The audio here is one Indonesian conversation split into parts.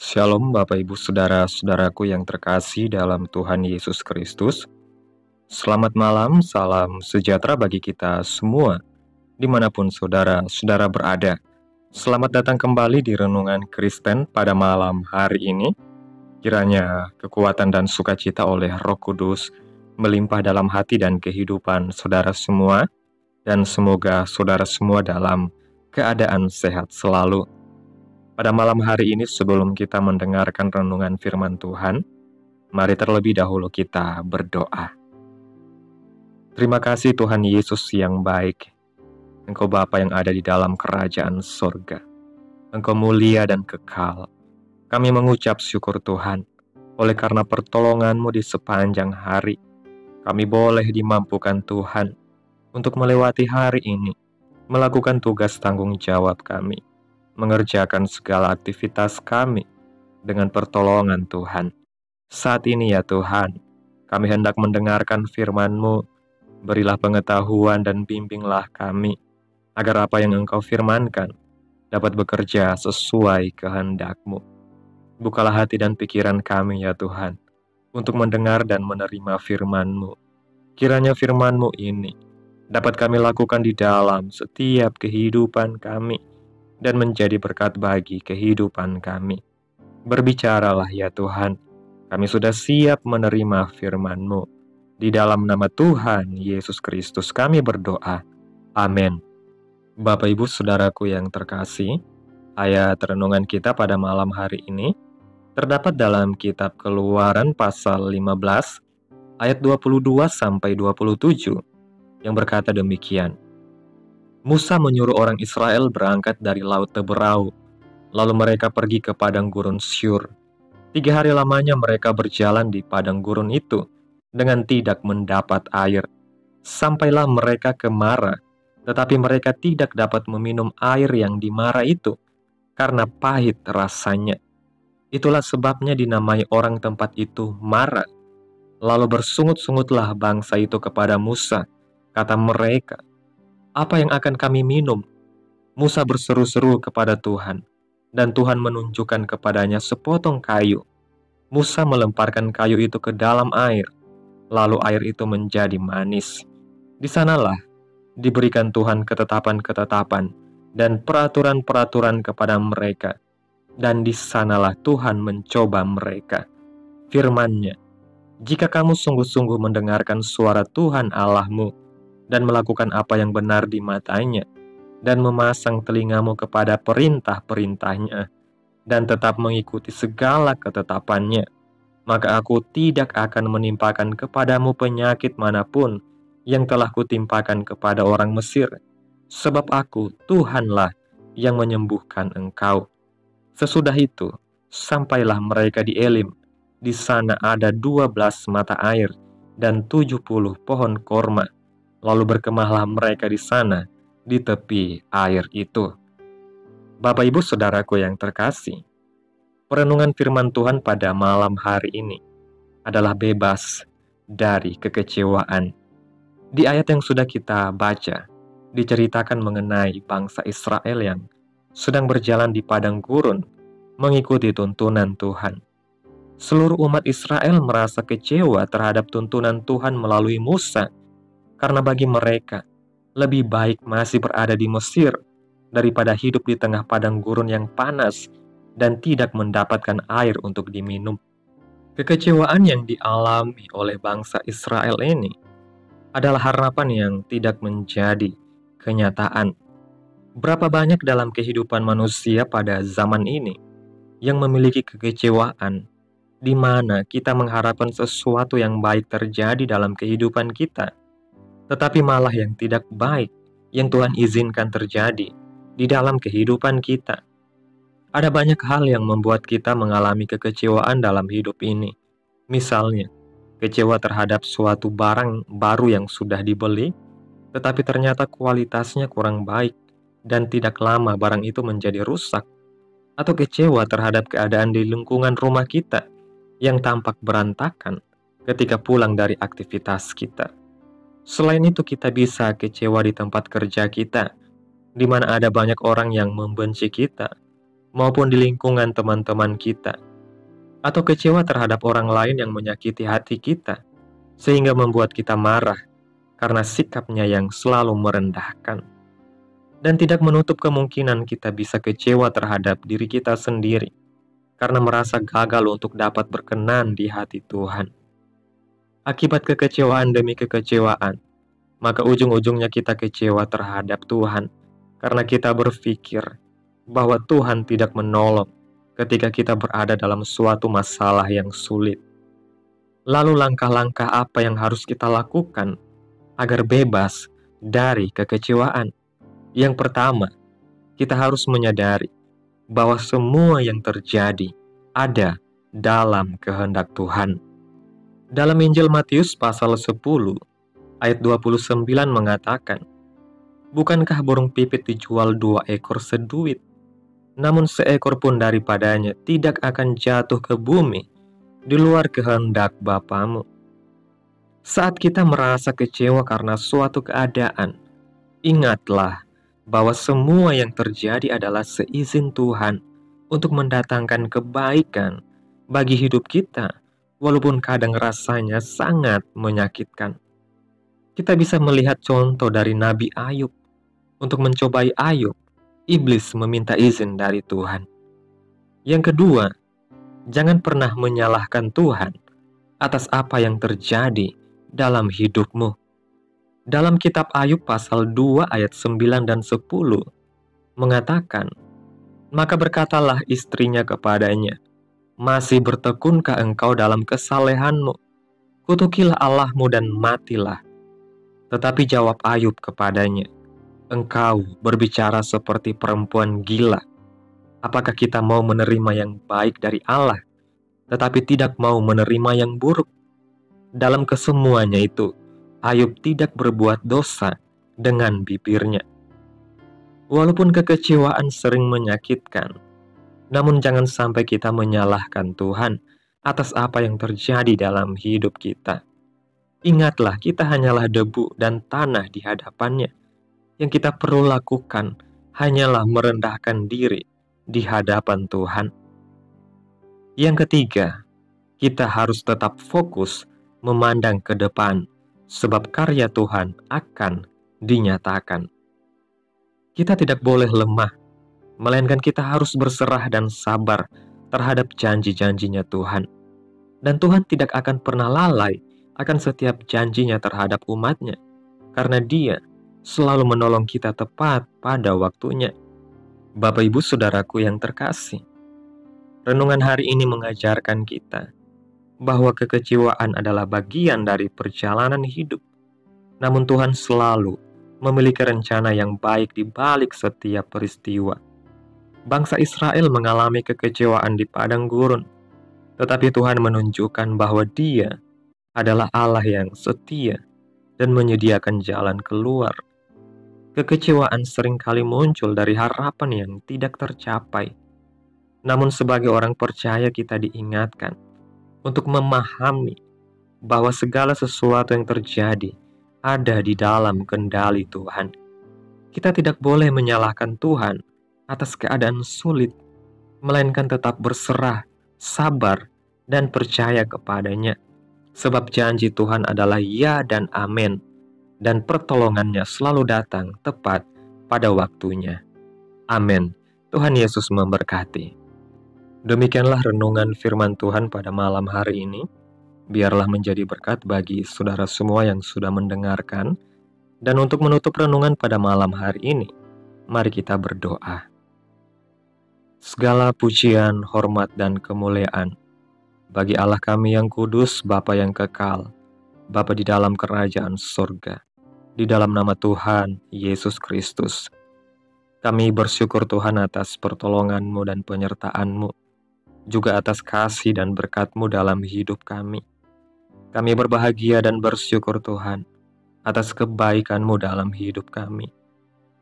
Shalom Bapak Ibu Saudara-saudaraku yang terkasih dalam Tuhan Yesus Kristus. Selamat malam, salam sejahtera bagi kita semua, dimanapun saudara-saudara berada. Selamat datang kembali di Renungan Kristen pada malam hari ini. Kiranya kekuatan dan sukacita oleh Roh Kudus melimpah dalam hati dan kehidupan saudara semua, dan semoga saudara semua dalam keadaan sehat selalu. Pada malam hari ini sebelum kita mendengarkan renungan firman Tuhan, mari terlebih dahulu kita berdoa. Terima kasih Tuhan Yesus yang baik. Engkau Bapa yang ada di dalam kerajaan sorga. Engkau mulia dan kekal. Kami mengucap syukur Tuhan, oleh karena pertolongan-Mu di sepanjang hari. Kami boleh dimampukan Tuhan untuk melewati hari ini, melakukan tugas tanggung jawab kami, mengerjakan segala aktivitas kami dengan pertolongan Tuhan. Saat ini ya Tuhan, kami hendak mendengarkan firman-Mu. Berilah pengetahuan dan bimbinglah kami, agar apa yang Engkau firmankan dapat bekerja sesuai kehendak-Mu. Bukalah hati dan pikiran kami ya Tuhan, untuk mendengar dan menerima firman-Mu. Kiranya firman-Mu ini dapat kami lakukan di dalam setiap kehidupan kami, dan menjadi berkat bagi kehidupan kami. Berbicaralah ya Tuhan, kami sudah siap menerima firman-Mu. Di dalam nama Tuhan Yesus Kristus kami berdoa. Amin. Bapak Ibu Saudaraku yang terkasih, ayat renungan kita pada malam hari ini terdapat dalam kitab Keluaran pasal 15 ayat 22-27 yang berkata demikian. Musa menyuruh orang Israel berangkat dari Laut Teberau, lalu mereka pergi ke padang gurun Syur. 3 hari lamanya mereka berjalan di padang gurun itu dengan tidak mendapat air. Sampailah mereka ke Mara, tetapi mereka tidak dapat meminum air yang di Mara itu, karena pahit rasanya. Itulah sebabnya dinamai orang tempat itu Mara. Lalu bersungut-sungutlah bangsa itu kepada Musa. Kata mereka, "Apa yang akan kami minum?" Musa berseru-seru kepada Tuhan, dan Tuhan menunjukkan kepadanya sepotong kayu. Musa melemparkan kayu itu ke dalam air, lalu air itu menjadi manis. Di sanalah diberikan Tuhan ketetapan-ketetapan dan peraturan-peraturan kepada mereka, dan di sanalah Tuhan mencoba mereka. Firman-Nya, "Jika kamu sungguh-sungguh mendengarkan suara Tuhan Allahmu, dan melakukan apa yang benar di matanya, dan memasang telingamu kepada perintah-perintahnya, dan tetap mengikuti segala ketetapannya, maka aku tidak akan menimpakan kepadamu penyakit manapun yang telah kutimpakan kepada orang Mesir, sebab aku, Tuhanlah, yang menyembuhkan engkau." Sesudah itu, sampailah mereka di Elim. Di sana ada 12 mata air dan 70 pohon korma. Lalu berkemahlah mereka di sana, di tepi air itu. Bapak Ibu Saudaraku yang terkasih, perenungan firman Tuhan pada malam hari ini adalah bebas dari kekecewaan. Di ayat yang sudah kita baca, diceritakan mengenai bangsa Israel yang sedang berjalan di padang gurun, mengikuti tuntunan Tuhan. Seluruh umat Israel merasa kecewa terhadap tuntunan Tuhan melalui Musa, karena bagi mereka, lebih baik masih berada di Mesir daripada hidup di tengah padang gurun yang panas dan tidak mendapatkan air untuk diminum. Kekecewaan yang dialami oleh bangsa Israel ini adalah harapan yang tidak menjadi kenyataan. Berapa banyak dalam kehidupan manusia pada zaman ini yang memiliki kekecewaan, di mana kita mengharapkan sesuatu yang baik terjadi dalam kehidupan kita, tetapi malah yang tidak baik yang Tuhan izinkan terjadi di dalam kehidupan kita. Ada banyak hal yang membuat kita mengalami kekecewaan dalam hidup ini. Misalnya, kecewa terhadap suatu barang baru yang sudah dibeli, tetapi ternyata kualitasnya kurang baik, dan tidak lama barang itu menjadi rusak. Atau kecewa terhadap keadaan di lingkungan rumah kita yang tampak berantakan ketika pulang dari aktivitas kita. Selain itu, kita bisa kecewa di tempat kerja kita, di mana ada banyak orang yang membenci kita, maupun di lingkungan teman-teman kita, atau kecewa terhadap orang lain yang menyakiti hati kita, sehingga membuat kita marah karena sikapnya yang selalu merendahkan. Dan tidak menutup kemungkinan kita bisa kecewa terhadap diri kita sendiri, karena merasa gagal untuk dapat berkenan di hati Tuhan. Akibat kekecewaan demi kekecewaan, maka ujung-ujungnya kita kecewa terhadap Tuhan, karena kita berpikir bahwa Tuhan tidak menolong ketika kita berada dalam suatu masalah yang sulit. Lalu langkah-langkah apa yang harus kita lakukan agar bebas dari kekecewaan? Yang pertama, kita harus menyadari bahwa semua yang terjadi ada dalam kehendak Tuhan. Dalam Injil Matius pasal 10 ayat 29 mengatakan, "Bukankah burung pipit dijual 2 ekor seduit? Namun seekor pun daripadanya tidak akan jatuh ke bumi di luar kehendak Bapamu." Saat kita merasa kecewa karena suatu keadaan, ingatlah bahwa semua yang terjadi adalah seizin Tuhan untuk mendatangkan kebaikan bagi hidup kita, walaupun kadang rasanya sangat menyakitkan. Kita bisa melihat contoh dari Nabi Ayub. Untuk mencobai Ayub, iblis meminta izin dari Tuhan. Yang kedua, jangan pernah menyalahkan Tuhan atas apa yang terjadi dalam hidupmu. Dalam kitab Ayub pasal 2 ayat 9 dan 10 mengatakan, "Maka berkatalah istrinya kepadanya, 'Masih bertekunkah engkau dalam kesalehanmu? Kutukilah Allahmu dan matilah.' Tetapi jawab Ayub kepadanya, 'Engkau berbicara seperti perempuan gila. Apakah kita mau menerima yang baik dari Allah, tetapi tidak mau menerima yang buruk?' Dalam kesemuanya itu, Ayub tidak berbuat dosa dengan bibirnya." Walaupun kekecewaan sering menyakitkan, namun jangan sampai kita menyalahkan Tuhan atas apa yang terjadi dalam hidup kita. Ingatlah, kita hanyalah debu dan tanah di hadapannya. Yang kita perlu lakukan hanyalah merendahkan diri di hadapan Tuhan. Yang ketiga, kita harus tetap fokus memandang ke depan, sebab karya Tuhan akan dinyatakan. Kita tidak boleh lemah, melainkan kita harus berserah dan sabar terhadap janji-janjinya Tuhan. Dan Tuhan tidak akan pernah lalai akan setiap janjinya terhadap umatnya, karena Dia selalu menolong kita tepat pada waktunya. Bapak Ibu Saudaraku yang terkasih, renungan hari ini mengajarkan kita bahwa kekecewaan adalah bagian dari perjalanan hidup. Namun Tuhan selalu memiliki rencana yang baik di balik setiap peristiwa. Bangsa Israel mengalami kekecewaan di padang gurun, tetapi Tuhan menunjukkan bahwa Dia adalah Allah yang setia dan menyediakan jalan keluar. Kekecewaan seringkali muncul dari harapan yang tidak tercapai. Namun sebagai orang percaya kita diingatkan untuk memahami bahwa segala sesuatu yang terjadi ada di dalam kendali Tuhan. Kita tidak boleh menyalahkan Tuhan atas keadaan sulit, melainkan tetap berserah, sabar, dan percaya kepadanya. Sebab janji Tuhan adalah ya dan amin, dan pertolongannya selalu datang tepat pada waktunya. Amin. Tuhan Yesus memberkati. Demikianlah renungan firman Tuhan pada malam hari ini. Biarlah menjadi berkat bagi saudara semua yang sudah mendengarkan. Dan untuk menutup renungan pada malam hari ini, mari kita berdoa. Segala pujian, hormat, dan kemuliaan bagi Allah kami yang kudus, Bapa yang kekal, Bapa di dalam kerajaan surga, di dalam nama Tuhan Yesus Kristus. Kami bersyukur Tuhan atas pertolongan-Mu dan penyertaan-Mu, juga atas kasih dan berkat-Mu dalam hidup kami. Kami berbahagia dan bersyukur Tuhan atas kebaikan-Mu dalam hidup kami.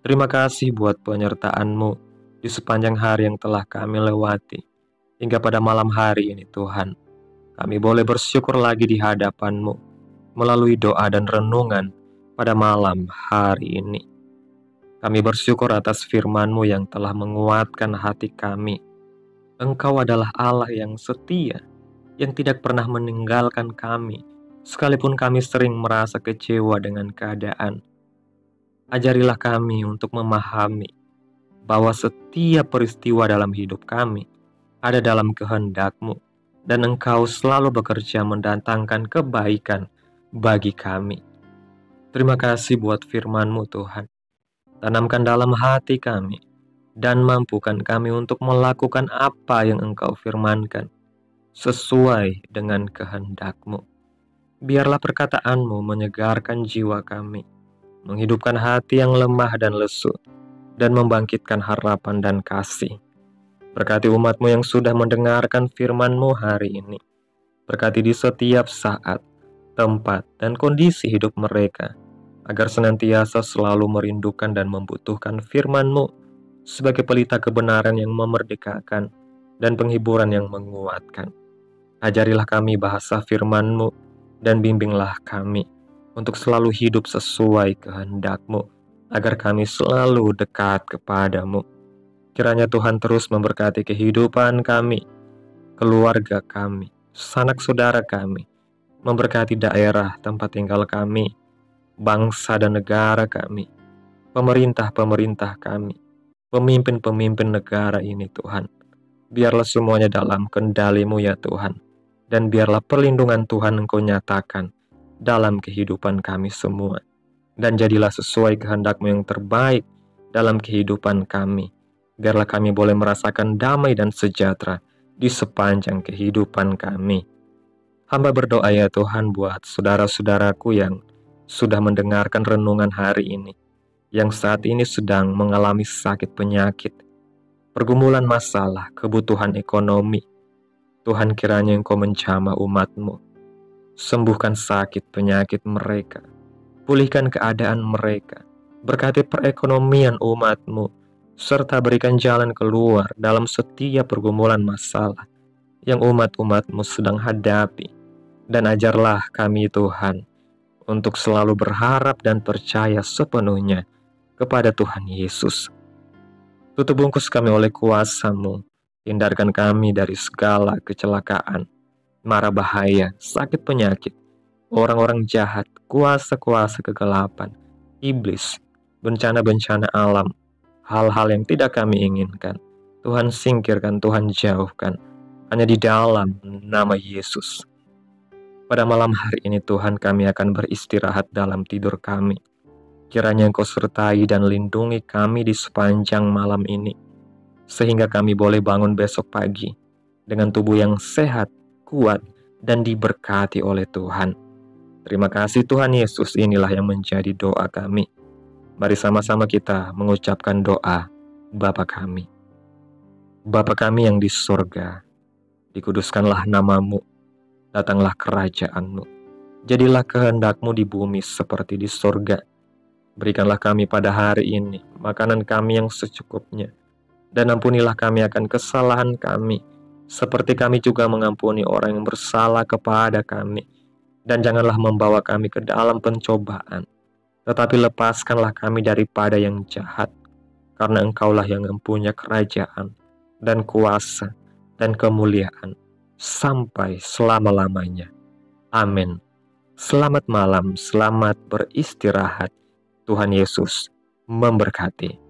Terima kasih buat penyertaan-Mu di sepanjang hari yang telah kami lewati. Hingga pada malam hari ini Tuhan, kami boleh bersyukur lagi di hadapan-Mu melalui doa dan renungan pada malam hari ini. Kami bersyukur atas firman-Mu yang telah menguatkan hati kami. Engkau adalah Allah yang setia, yang tidak pernah meninggalkan kami, sekalipun kami sering merasa kecewa dengan keadaan. Ajarilah kami untuk memahami bahwa setiap peristiwa dalam hidup kami ada dalam kehendak-Mu, dan Engkau selalu bekerja mendatangkan kebaikan bagi kami. Terima kasih buat firman-Mu, Tuhan. Tanamkan dalam hati kami, dan mampukan kami untuk melakukan apa yang Engkau firmankan, sesuai dengan kehendak-Mu. Biarlah perkataan-Mu menyegarkan jiwa kami, menghidupkan hati yang lemah dan lesu, dan membangkitkan harapan dan kasih. Berkati umat-Mu yang sudah mendengarkan firman-Mu hari ini. Berkati di setiap saat, tempat, dan kondisi hidup mereka, agar senantiasa selalu merindukan dan membutuhkan firman-Mu sebagai pelita kebenaran yang memerdekakan dan penghiburan yang menguatkan. Ajarilah kami bahasa firman-Mu dan bimbinglah kami untuk selalu hidup sesuai kehendak-Mu, agar kami selalu dekat kepadamu. Kiranya Tuhan terus memberkati kehidupan kami, keluarga kami, sanak saudara kami, memberkati daerah tempat tinggal kami, bangsa dan negara kami, pemerintah-pemerintah kami, pemimpin-pemimpin negara ini Tuhan. Biarlah semuanya dalam kendali-Mu ya Tuhan, dan biarlah perlindungan Tuhan Engkau nyatakan dalam kehidupan kami semua. Dan jadilah sesuai kehendak-Mu yang terbaik dalam kehidupan kami. Biarlah kami boleh merasakan damai dan sejahtera di sepanjang kehidupan kami. Hamba berdoa ya Tuhan buat saudara-saudaraku yang sudah mendengarkan renungan hari ini, yang saat ini sedang mengalami sakit penyakit, pergumulan masalah, kebutuhan ekonomi. Tuhan, kiranya Engkau menjamah umat-Mu. Sembuhkan sakit penyakit mereka, pulihkan keadaan mereka, berkati perekonomian umat-Mu, serta berikan jalan keluar dalam setiap pergumulan masalah yang umat-umat-Mu sedang hadapi. Dan ajarlah kami Tuhan untuk selalu berharap dan percaya sepenuhnya kepada Tuhan Yesus. Tutup bungkus kami oleh kuasa-Mu, hindarkan kami dari segala kecelakaan, mara bahaya, sakit penyakit, orang-orang jahat, kuasa-kuasa kegelapan, iblis, bencana-bencana alam, hal-hal yang tidak kami inginkan. Tuhan singkirkan, Tuhan jauhkan, hanya di dalam nama Yesus. Pada malam hari ini Tuhan, kami akan beristirahat dalam tidur kami. Kiranya Engkau sertai dan lindungi kami di sepanjang malam ini, sehingga kami boleh bangun besok pagi dengan tubuh yang sehat, kuat, dan diberkati oleh Tuhan. Terima kasih Tuhan Yesus, inilah yang menjadi doa kami. Mari sama-sama kita mengucapkan doa Bapa kami. Bapa kami yang di surga, dikuduskanlah nama-Mu, datanglah kerajaan-Mu, jadilah kehendak-Mu di bumi seperti di surga. Berikanlah kami pada hari ini makanan kami yang secukupnya, dan ampunilah kami akan kesalahan kami, seperti kami juga mengampuni orang yang bersalah kepada kami. Dan janganlah membawa kami ke dalam pencobaan, tetapi lepaskanlah kami daripada yang jahat, karena Engkaulah yang mempunyai kerajaan, dan kuasa, dan kemuliaan, sampai selama-lamanya. Amin. Selamat malam, selamat beristirahat. Tuhan Yesus memberkati.